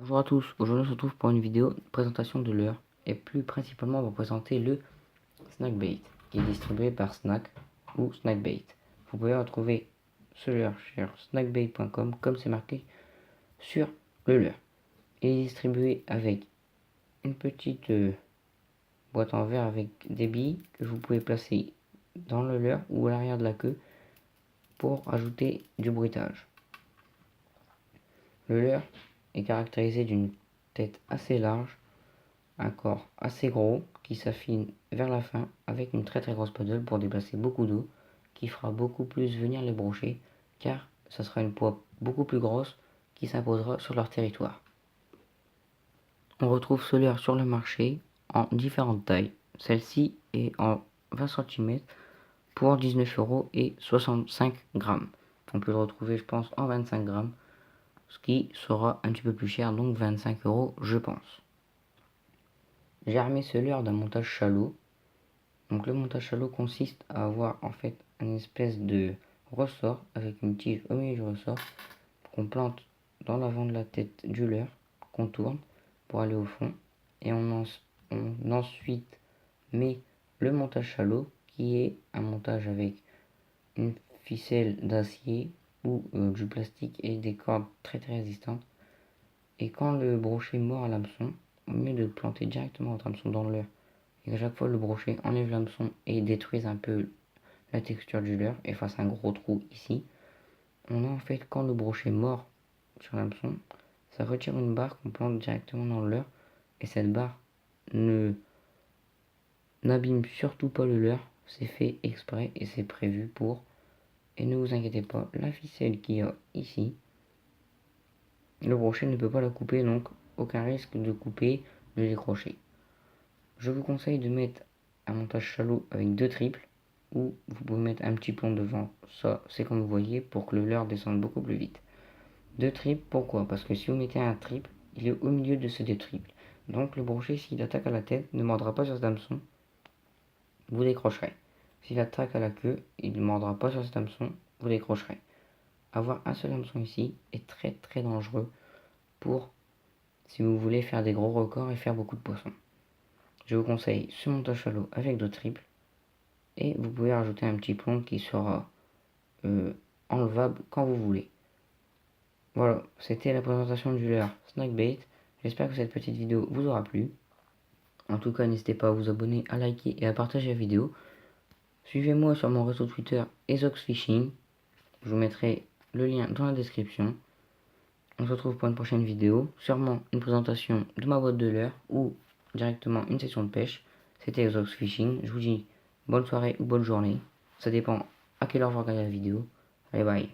Bonjour à tous, aujourd'hui on se retrouve pour une vidéo de présentation de leurre et plus principalement on va présenter le Snackbait qui est distribué par Snack ou Snackbait. Vous pouvez retrouver ce leurre sur snackbait.com comme c'est marqué sur le leurre. Il est distribué avec une petite boîte en verre avec des billes que vous pouvez placer dans le leurre ou à l'arrière de la queue pour ajouter du bruitage. Le leurre est caractérisé d'une tête assez large, un corps assez gros qui s'affine vers la fin avec une très grosse paddle pour déplacer beaucoup d'eau qui fera beaucoup plus venir les brochets car ça sera une poids beaucoup plus grosse qui s'imposera sur leur territoire. On retrouve ce leurre sur le marché en différentes tailles. Celle-ci est en 20 cm pour 19 € et 65 grammes. On peut le retrouver je pense en 25 grammes, ce qui sera un petit peu plus cher, donc 25 € je pense. J'ai armé ce leurre d'un montage shallow. Donc le montage shallow consiste à avoir en fait une espèce de ressort avec une tige au milieu du ressort qu'on plante dans l'avant de la tête du leurre, qu'on tourne pour aller au fond, et on ensuite met le montage shallow qui est un montage avec une ficelle d'acier ou du plastique et des cordes très résistantes. Et quand le brochet mord à l'hameçon, au lieu de planter directement votre hameçon dans le leurre et qu'à chaque fois le brochet enlève l'hameçon et détruise un peu la texture du leurre et fasse un gros trou ici, on a en fait quand le brochet mord sur l'hameçon, ça retire une barre qu'on plante directement dans le leurre et cette barre n'abîme surtout pas le leurre, c'est fait exprès et c'est prévu pour. Et ne vous inquiétez pas, la ficelle qu'il y a ici, le brochet ne peut pas la couper, donc aucun risque de couper, de décrocher. Je vous conseille de mettre un montage shallow avec 2 triples ou vous pouvez mettre un petit plomb devant. Ça, c'est comme vous voyez pour que le leurre descende beaucoup plus vite. 2 triples, pourquoi? Parce que si vous mettez un triple, il est au milieu de ces 2 triples. Donc le brochet, s'il attaque à la tête, ne mordra pas sur cet hameçon, vous décrocherez. S'il attaque à la queue, il ne mordra pas sur cet hameçon, vous décrocherez. Avoir un seul hameçon ici est très dangereux pour si vous voulez faire des gros records et faire beaucoup de poissons. Je vous conseille ce montage shallow avec 2 triples et vous pouvez rajouter un petit plomb qui sera enlevable quand vous voulez. Voilà, c'était la présentation du leurre Snackbait. J'espère que cette petite vidéo vous aura plu. En tout cas, n'hésitez pas à vous abonner, à liker et à partager la vidéo. Suivez-moi sur mon réseau Twitter EzoxFishing. Je vous mettrai le lien dans la description. On se retrouve pour une prochaine vidéo. Sûrement une présentation de ma boîte de leurre ou directement une session de pêche. C'était EzoxFishing. Je vous dis bonne soirée ou bonne journée. Ça dépend à quelle heure vous regardez la vidéo. Allez, bye.